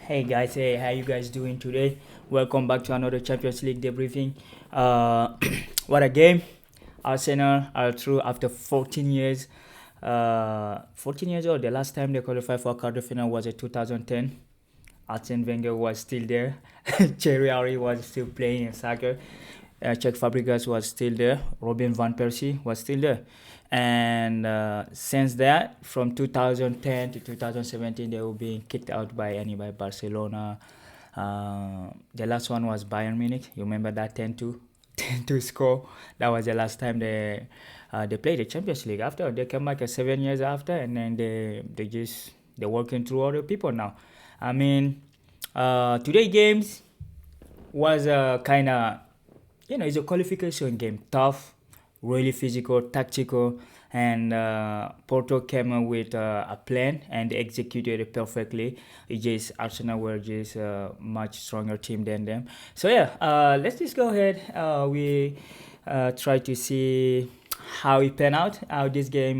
Hey guys, hey, how you guys doing today? Welcome back to another Champions League debriefing. Uh, what a game! Arsenal are through after 14 years. 14 years old. The last time they qualified for a quarterfinal was in 2010. Arsene Wenger was still there. Thierry Henry was still playing in soccer. Czech Fabregas was still there. Robin van Persie was still there. And since that, from 2010 to 2017, they were being kicked out by Barcelona. The last one was Bayern Munich. You remember that 10-2, 10-2 score? That was the last time they played the Champions League. After they came back 7 years after, and then they're working through other people now. I mean, today games was kind of, it's a qualification game, tough, really physical, tactical, and Porto came up with a plan and they executed it perfectly. It just Arsenal were just a much stronger team than them. So yeah, let's just go ahead. We try to see how it panned out, how this game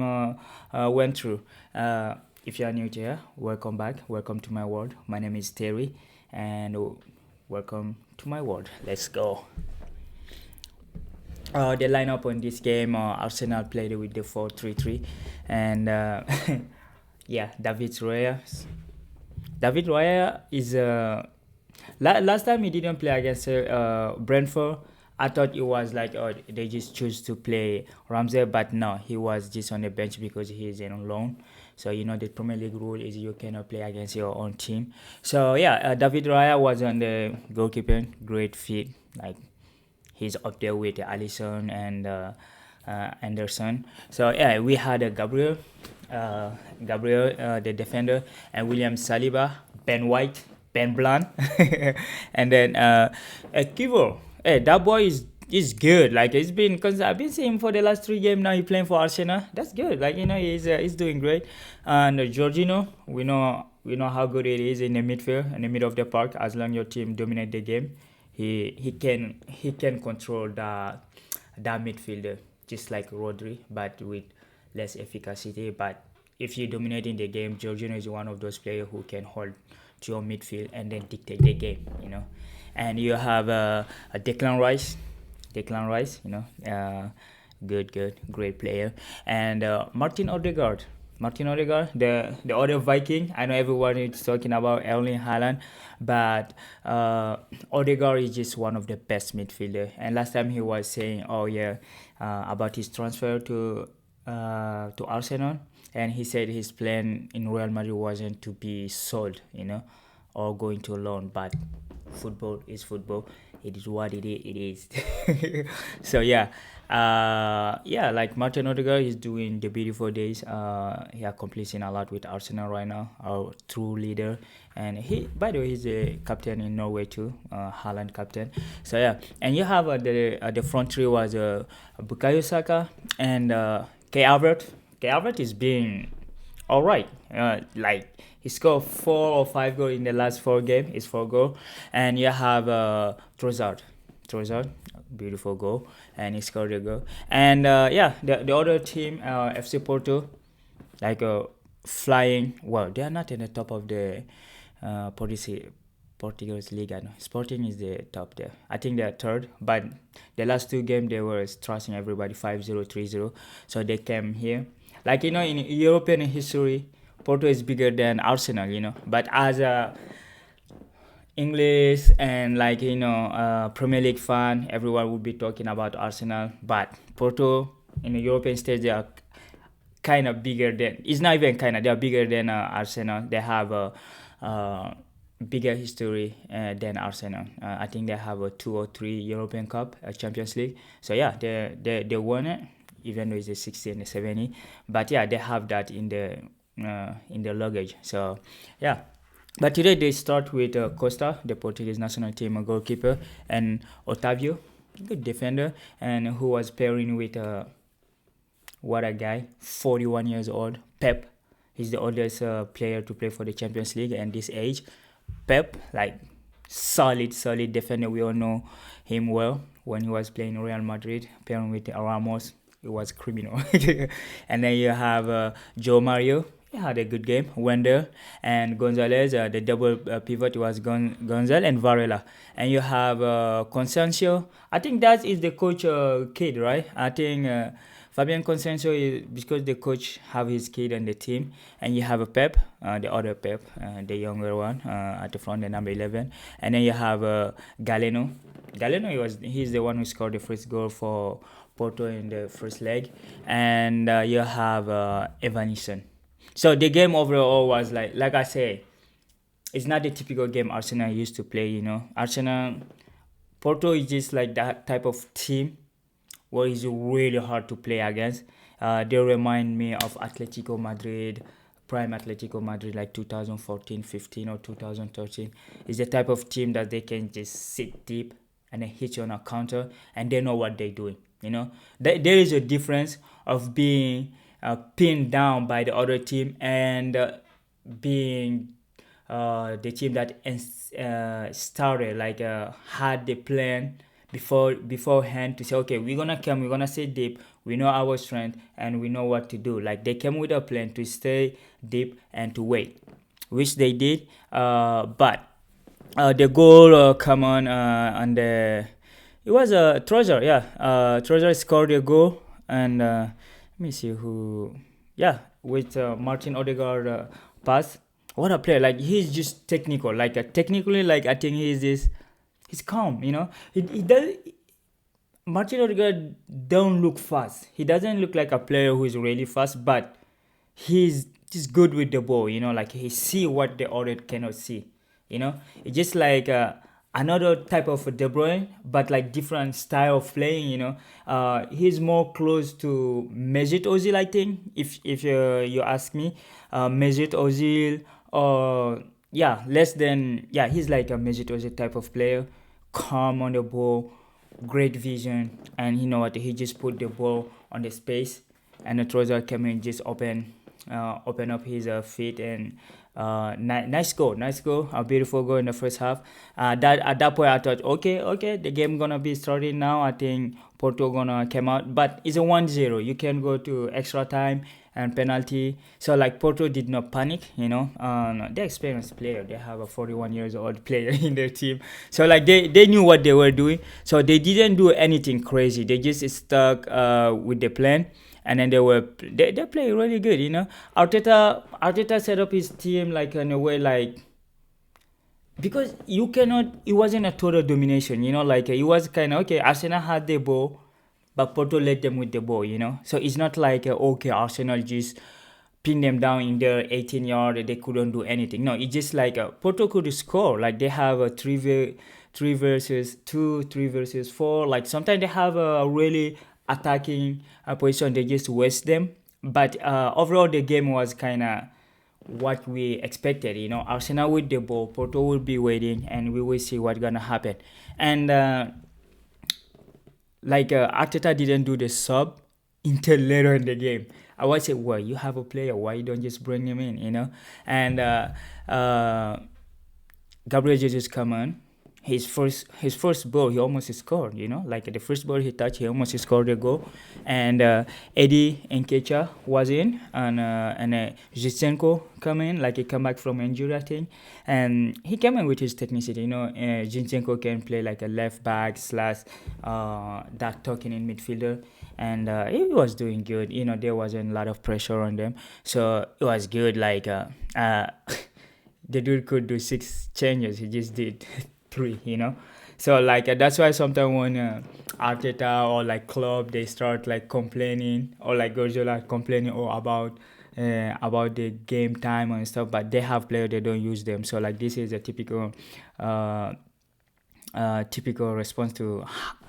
went through. If you are new to here, welcome back. Welcome to my world. My name is Terry, and welcome to my world. Let's go. The lineup on this game, Arsenal played with the 4-3-3, and yeah, David Raya. David Raya is last time he didn't play against Brentford. I thought it was like, oh, they just choose to play Ramsey, but no, he was just on the bench because he is on loan. So the Premier League rule is you cannot play against your own team. So yeah, David Raya was on the goalkeeper, great fit, like he's up there with Allison and Anderson. So yeah, we had Gabriel, the defender, and William Saliba, Ben White, Ben Blanc, and then Kivo. Hey, that boy is good. Like it's been, cause I've been seeing him for the last 3 games now. He playing for Arsenal. That's good. Like he's doing great. And Jorginho, we know how good it is in the midfield, in the middle of the park. As long as your team dominate the game, he can control that midfielder just like Rodri, but with less efficacy. But if you dominate in the game, Jorginho is one of those players who can hold to your midfield and then dictate the game. And you have a Declan Rice. Declan Rice, good, great player. And Martin Odegaard. Martin Odegaard, the other Viking. I know everyone is talking about Erling Haaland, but Odegaard is just one of the best midfielder. And last time he was saying, oh yeah, about his transfer to Arsenal, and he said his plan in Real Madrid wasn't to be sold, or going to loan, but football is football. It is what it is. So yeah, yeah, like Martin Odegaard is doing the beautiful days. He accomplishing a lot with Arsenal right now, our true leader. And he, by the way, he's a captain in Norway too, Haaland captain. So yeah, and you have the front three was Bukayo Saka and K Albert. K Albert is being all right. Like he scored 4 or 5 goals in the last 4 games. It's 4 goals, and you have Trossard. Trossard, beautiful goal, and he scored a goal. And yeah, the other team, FC Porto, like flying. Well, they are not in the top of the Portugal's league. I know Sporting is the top there. I think they are third, but the last 2 games they were trusting everybody 5-0, 3-0. So they came here. Like in European history, Porto is bigger than Arsenal. But as a English and Premier League fan, everyone would be talking about Arsenal. But Porto in the European stage, they are kind of bigger than. It's not even kind of. They are bigger than Arsenal. They have a bigger history than Arsenal. I think they have a 2 or 3 European Cup, Champions League. So yeah, they won it, even though it's a 60 and a 70. But yeah, they have that in the luggage. So yeah. But today they start with Costa, the Portuguese national team goalkeeper, and Otavio, good defender, and who was pairing with what a guy, 41 years old, Pep. He's the oldest player to play for the Champions League and this age. Pep, like solid defender. We all know him well when he was playing Real Madrid, pairing with Ramos. It was criminal. And then you have Joe Mario. he had a good game. Wender and Gonzalez, the double pivot was Gonzalez and Varela. And you have Constancio. I think that is the coach kid, right? I think Fabian Constancio is because the coach have his kid on the team, and you have a Pep, the other Pep, the younger one at the front, the number 11, and then you have Galeno. Galeno, he's the one who scored the first goal for Porto in the first leg, and you have Evanison. So the game overall was like I say, it's not the typical game Arsenal used to play. Arsenal Porto is just like that type of team where it's really hard to play against. They remind me of Atletico Madrid, prime Atletico Madrid, like 2014, 15, or 2013. It's the type of team that they can just sit deep and then hit you on a counter, and they know what they're doing. There is a difference of being pinned down by the other team and being the team that started had the plan beforehand to say, okay, we're gonna sit deep, we know our strength and we know what to do. Like they came with a plan to stay deep and to wait, which they did. But the goal come on and it was a Trozer, yeah. Trozer scored a goal, and let me see who, yeah, with Martin Odegaard pass. What a player! Like he's just technical. Like technically, like I think he's calm. He does. Martin Odegaard don't look fast. He doesn't look like a player who is really fast, but he's just good with the ball. Like he see what the other cannot see. It's just like another type of De Bruyne, but like different style of playing. He's more close to Mesut Ozil, I think. If you ask me, Mesut Ozil, or less than, he's like a Mesut Ozil type of player, calm on the ball, great vision, and you know what? He just put the ball on the space, and the trouser came in, just open up his feet, and nice goal, a beautiful goal in the first half. That at that point I thought, okay, the game gonna be starting now. I think Porto gonna come out, but it's a 1-0. You can go to extra time and penalty. So like Porto did not panic, they're experienced player. They have a 41 years old player in their team. So like they knew what they were doing. So they didn't do anything crazy. They just stuck with the plan. And then they play really good, Arteta set up his team like in a way, like, because it wasn't a total domination, like it was kind of, okay, Arsenal had the ball, but Porto led them with the ball, so it's not like okay, Arsenal just pinned them down in their 18 yard, they couldn't do anything. No, it's just like Porto could score. Like they have a 3 versus 2, 3 versus 4. Like sometimes they have a really attacking position, they just waste them. But overall the game was kind of what we expected. Arsenal with the ball, Porto will be waiting, and we will see what's gonna happen. And Arteta didn't do the sub until later in the game. I was saying, well, you have a player, why you don't just bring him in, and Gabriel Jesus come on. His first ball, he almost scored, like the first ball he touched, he almost scored a goal. And Eddie Nketiah was in, and Zinchenko come in, like he come back from injury, I think, and he came in with his technicity. Zinchenko can play like a left back / that talking in midfielder, and he was doing good. There wasn't a lot of pressure on them, so it was good. Like the dude could do 6 changes, he just did 3, so like that's why sometimes when Arteta or like club, they start like complaining, or like Guardiola complaining about the game time and stuff, but they have players, they don't use them. So like this is a typical response to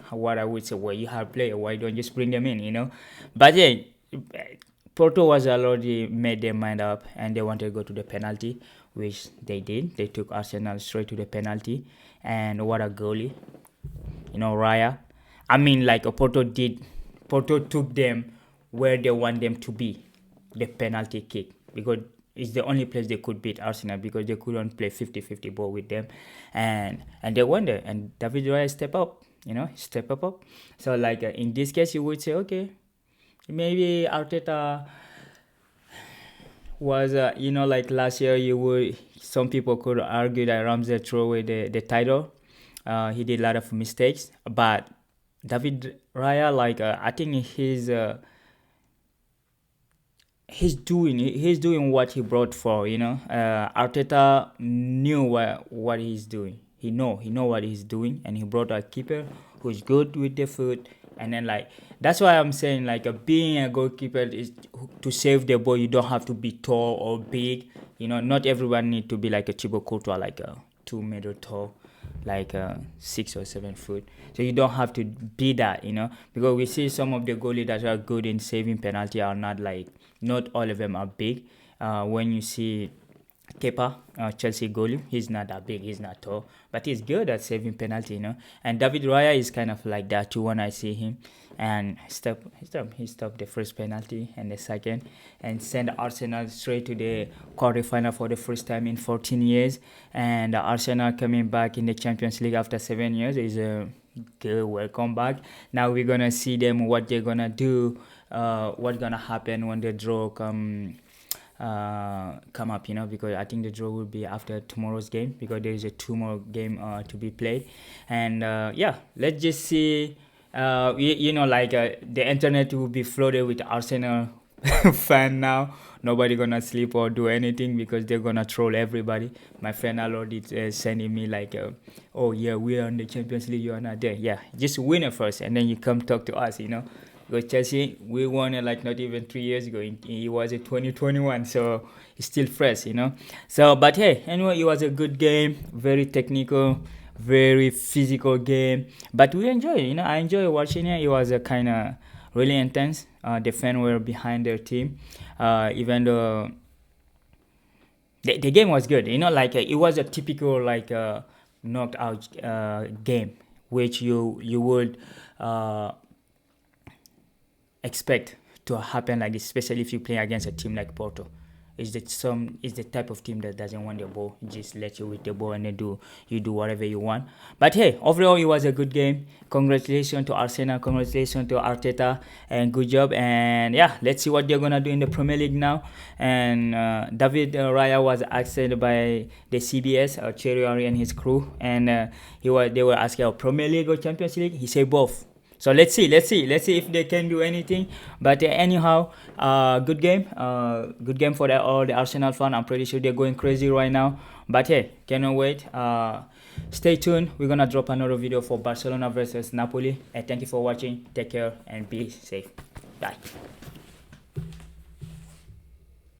what I would say, well, you have players, why don't you just bring them in, but yeah, Porto was already made their mind up, and they wanted to go to the penalty, which they did. They took Arsenal straight to the penalty, and what a goalie, Raya. I mean, like Porto took them where they want them to be, the penalty kick, because it's the only place they could beat Arsenal, because they couldn't play 50-50 ball with them, and they won there, and David Raya step up. So like in this case, you would say, okay, maybe Arteta was like last year you would some people could argue that Ramsey threw away the title. He did a lot of mistakes, but David Raya, like I think he's doing what he brought for. Arteta knew what he's doing. He know what he's doing, and he brought a keeper who's good with the foot. And then like that's why I'm saying like being a goalkeeper is to save the ball. You don't have to be tall or big. Not everyone need to be like a Thibaut Courtois, like a 2 meter tall, like 6 or 7 foot. So you don't have to be that, because we see some of the goalies that are good in saving penalty are not all of them are big. When you see Kepa, Chelsea goalie, he's not that big, he's not tall, but he's good at saving penalty. And David Raya is kind of like that too when I see him. And he stopped the first penalty and the second, and sent Arsenal straight to the quarterfinal for the first time in 14 years. And Arsenal coming back in the Champions League after 7 years is a good welcome back. Now we're gonna see them what they're gonna do, what's gonna happen when the draw come up, because I think the draw will be after tomorrow's game, because there is a 2 more game to be played. And yeah, let's just see. The internet will be flooded with Arsenal fan now. Nobody gonna sleep or do anything because they're gonna troll everybody. My friend Alod is sending me like, oh yeah, we are in the Champions League, you are not there. Yeah, just win it first, and then you come talk to us. Because Chelsea, we won it like not even 3 years ago. It was in 2021, so it's still fresh. So, but hey, anyway, it was a good game, very technical, very physical game. But we enjoy it. I enjoy watching it. It was a kind of really intense. The fans were behind their team, even though the game was good. It was a typical knocked out game, which you would expect to happen like this, especially if you play against a team like Porto. Is the type of team that doesn't want the ball, just let you with the ball, and then you do whatever you want. But hey, overall it was a good game. Congratulations to Arsenal, congratulations to Arteta, and good job. And yeah, let's see what they're gonna do in the Premier League now. And David Raya was asked by the CBS, Thierry Henry and his crew, and they were asking, Premier League or Champions League? He said both. So let's see if they can do anything. But anyhow, good game for all the Arsenal fans. I'm pretty sure they're going crazy right now. But hey, cannot wait. Stay tuned. We're gonna drop another video for Barcelona versus Napoli. And thank you for watching. Take care and be safe. Bye.